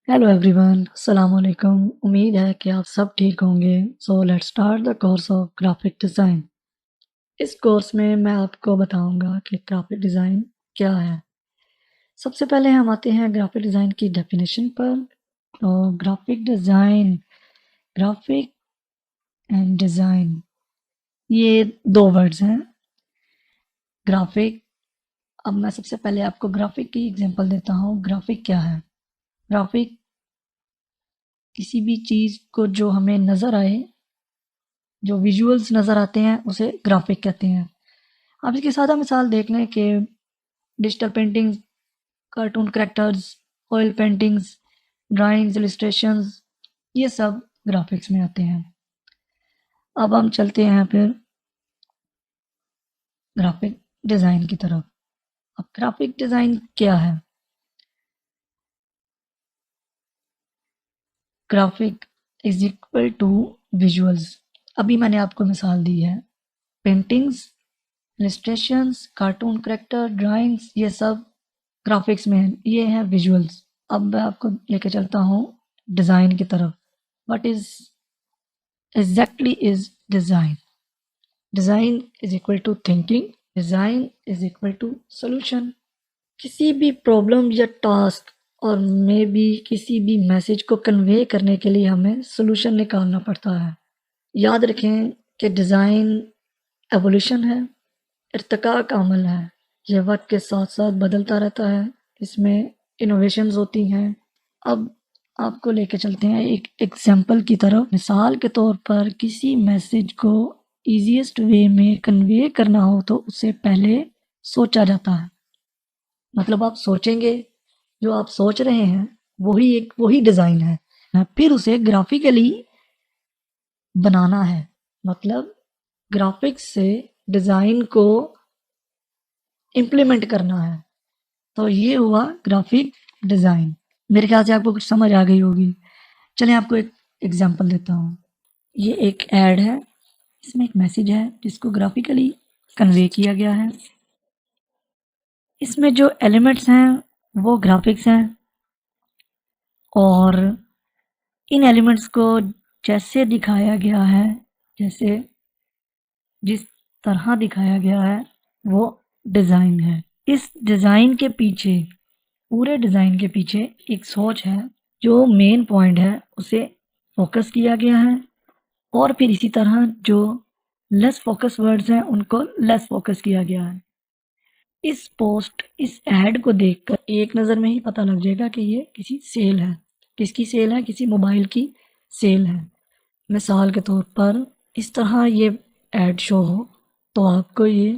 Hello everyone, अस्सलाम वालेकुम। उम्मीद है कि आप सब ठीक होंगे। So let's start the course of graphic design. इस कोर्स में मैं आपको बताऊंगा कि ग्राफिक डिज़ाइन क्या है। सबसे पहले हम आते हैं ग्राफिक डिज़ाइन की डेफिनेशन पर। तो ग्राफिक एंड डिज़ाइन, ये दो वर्ड्स हैं। ग्राफिक, अब मैं सबसे पहले आपको ग्राफिक की एग्जांपल देता हूँ। ग्राफिक क्या है? ग्राफिक किसी भी चीज़ को जो हमें नज़र आए, जो विजुअल्स नज़र आते हैं, उसे ग्राफिक कहते हैं। आप इसकी सादा मिसाल देख लें कि digital paintings, cartoon characters, oil paintings, drawings, illustrations, ये सब ग्राफिक्स में आते हैं। अब हम चलते हैं फिर ग्राफिक डिज़ाइन की तरफ। अब ग्राफिक डिज़ाइन क्या है? Graphic is equal to visuals. अभी मैंने आपको मिसाल दी है। Paintings, illustrations, cartoon character, drawings, ये सब ग्राफिक्स में है। ये हैं विजुअल्स। अब मैं आपको लेके चलता हूँ डिज़ाइन की तरफ। What is exactly is design? Design is equal to thinking. Design is equal to solution. किसी भी प्रॉब्लम या टास्क और मे बी किसी भी मैसेज को कन्वे करने के लिए हमें सोल्यूशन निकालना पड़ता है। याद रखें कि डिज़ाइन एवोल्यूशन है, इर्तिका का अमल है। यह वक्त के साथ साथ बदलता रहता है। इसमें इनोवेशंस होती हैं। अब आपको लेके चलते हैं एक एग्जाम्पल की तरफ। मिसाल के तौर पर किसी मैसेज को ईजीएस्ट वे में कन्वे करना हो तो उसे पहले सोचा जाता है। मतलब आप सोचेंगे, जो आप सोच रहे हैं वही डिज़ाइन है। फिर उसे ग्राफिकली बनाना है। मतलब ग्राफिक्स से डिज़ाइन को इम्प्लीमेंट करना है। तो ये हुआ ग्राफिक डिज़ाइन। मेरे ख्याल से आपको कुछ समझ आ गई होगी। चलिए आपको एक एग्जांपल देता हूँ। ये एक ऐड है, इसमें एक मैसेज है जिसको ग्राफिकली कन्वे किया गया है। इसमें जो एलिमेंट्स हैं वो ग्राफिक्स हैं, और इन एलिमेंट्स को जैसे दिखाया गया है, जैसे जिस तरह दिखाया गया है, वो डिज़ाइन है। इस डिज़ाइन के पीछे, पूरे डिज़ाइन के पीछे एक सोच है। जो मेन पॉइंट है उसे फोकस किया गया है, और फिर इसी तरह जो लेस फोकस वर्ड्स हैं उनको लेस फोकस किया गया है। इस ऐड को देखकर एक नज़र में ही पता लग जाएगा कि ये किसी सेल है। किसकी सेल है? किसी मोबाइल की सेल है। मिसाल के तौर पर इस तरह ये ऐड शो हो तो आपको ये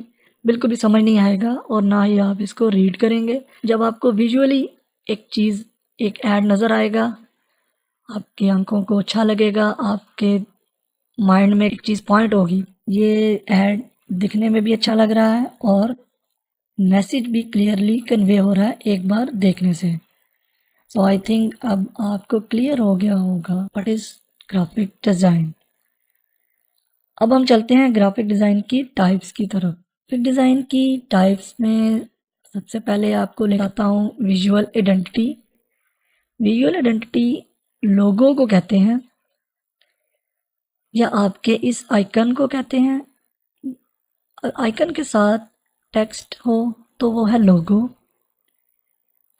बिल्कुल भी समझ नहीं आएगा, और ना ही आप इसको रीड करेंगे। जब आपको विजुअली एक चीज़, एक ऐड नज़र आएगा, आपकी आंखों को अच्छा लगेगा, आपके माइंड में एक चीज़ पॉइंट होगी, ये ऐड दिखने में भी अच्छा लग रहा है और मैसेज भी क्लियरली कन्वे हो रहा है एक बार देखने से। सो आई थिंक अब आपको क्लियर हो गया होगा व्हाट इज़ ग्राफिक डिज़ाइन। अब हम चलते हैं ग्राफिक डिज़ाइन की टाइप्स की तरफ। ग्राफिक डिज़ाइन की टाइप्स में सबसे पहले आपको ले आता हूँ विजुअल आइडेंटिटी। विजुअल आइडेंटिटी लोगो को कहते हैं, या आपके इस आइकन को कहते हैं। आइकन के साथ टेक्स्ट हो तो वो है लोगो।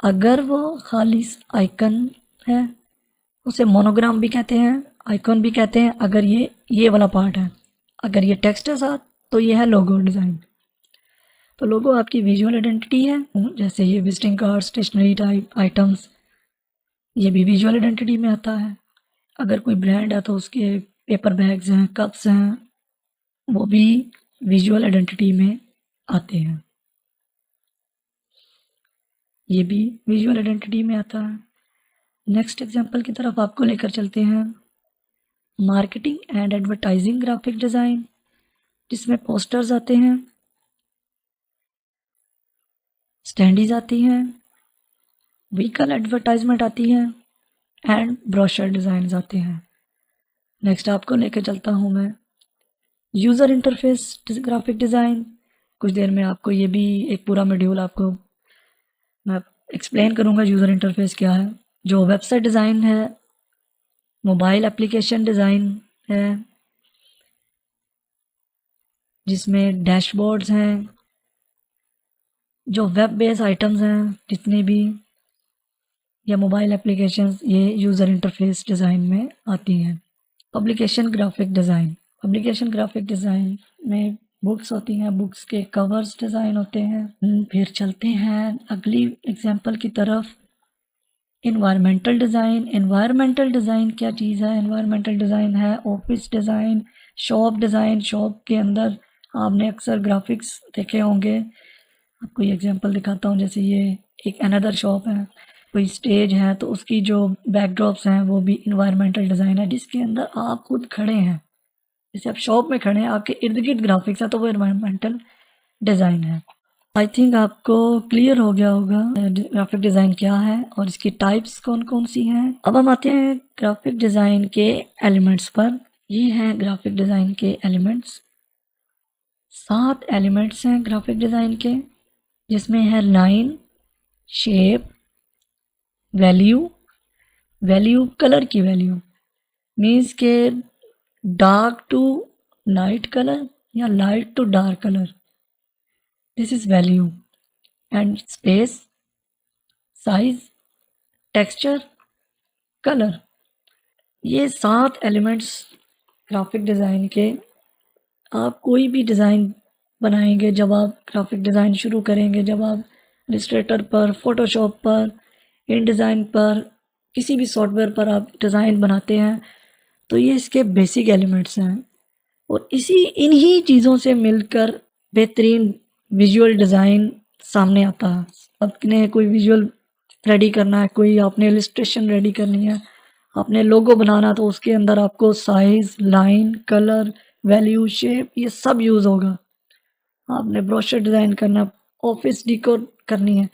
अगर वो खाली आइकन है उसे मोनोग्राम भी कहते हैं, आइकन भी कहते हैं। अगर ये वाला पार्ट है, अगर ये टेक्स्ट है साथ, तो ये है लोगो डिज़ाइन। तो लोगो आपकी विजुअल आइडेंटिटी है। जैसे ये visiting card, stationery type items, ये भी विजुअल आइडेंटिटी में आता है। अगर कोई ब्रांड है तो उसके पेपर बैग्स हैं, कप्स हैं, वो भी विजुअल आइडेंटिटी में आते हैं। ये भी विजुअल आइडेंटिटी में आता है। नेक्स्ट एग्जांपल की तरफ आपको लेकर चलते हैं। Marketing and advertising graphic design, जिसमें पोस्टर्स आते हैं, स्टैंडीज आती हैं, व्हीकल एडवर्टाइजमेंट आती है, एंड ब्रोशर डिज़ाइन आते हैं। नेक्स्ट आपको लेकर चलता हूँ मैं यूज़र इंटरफेस ग्राफिक डिज़ाइन। कुछ देर में आपको ये भी एक पूरा मॉड्यूल आपको मैं एक्सप्लेन करूँगा यूज़र इंटरफेस क्या है। जो वेबसाइट डिज़ाइन है, मोबाइल एप्लीकेशन डिज़ाइन है, जिसमें डैशबोर्ड्स हैं, जो वेब बेस्ड आइटम्स हैं जितने भी, या मोबाइल एप्लीकेशंस, ये यूज़र इंटरफेस डिज़ाइन में आती हैं। Publication graphic design, publication graphic design में बुक्स होती हैं, बुक्स के कवर्स डिज़ाइन होते हैं। फिर चलते हैं अगली एग्जांपल की तरफ। इन्वायरमेंटल डिज़ाइन, इन्वायरमेंटल डिज़ाइन क्या चीज़ है? इन्वायरमेंटल डिज़ाइन है office design, shop design. Shop के अंदर आपने अक्सर ग्राफिक्स देखे होंगे। आपको ये एग्जांपल दिखाता हूँ, जैसे ये एक अनदर शॉप है, कोई स्टेज है, तो उसकी जो बैकड्रॉप्स हैं वो भी इन्वायरमेंटल डिज़ाइन है, जिसके अंदर आप खुद खड़े हैं। जैसे आप शॉप में खड़े हैं, आपके इर्द गिर्द ग्राफिक्स है, तो वो इन्वायरमेंटल डिज़ाइन है। आई थिंक आपको क्लियर हो गया होगा ग्राफिक डिज़ाइन क्या है और इसकी टाइप्स कौन कौन सी हैं। अब हम आते हैं ग्राफिक डिज़ाइन के एलिमेंट्स पर। ये हैं ग्राफिक डिज़ाइन के एलिमेंट्स। 7 एलिमेंट्स हैं ग्राफिक डिज़ाइन के, जिसमें है line, shape, value. Value colour की वैल्यू मीन्स के डार्क टू लाइट कलर या light to dark colour, this is value. And space, size, texture, colour. ये 7 एलिमेंट्स ग्राफिक डिज़ाइन के। आप कोई भी डिज़ाइन बनाएंगे, जब आप ग्राफिक डिज़ाइन शुरू करेंगे, जब आप इलस्ट्रेटर पर, फोटोशॉप पर, इन डिज़ाइन पर, किसी भी सॉफ्टवेयर पर आप डिज़ाइन बनाते हैं, तो ये इसके बेसिक एलिमेंट्स हैं। और इन्हीं चीज़ों से मिलकर बेहतरीन विजुअल डिज़ाइन सामने आता है। आपने कोई विजुअल रेडी करना है, कोई आपने इलस्ट्रेशन रेडी करनी है, आपने लोगो बनाना, तो उसके अंदर आपको size, line, colour, value, shape, ये सब यूज़ होगा। आपने ब्रोशर डिज़ाइन करना, ऑफिस डिकोर करनी है,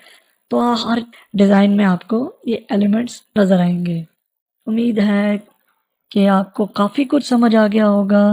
तो हर डिज़ाइन में आपको ये एलिमेंट्स नज़र आएंगे। उम्मीद है कि आपको काफ़ी कुछ समझ आ गया होगा।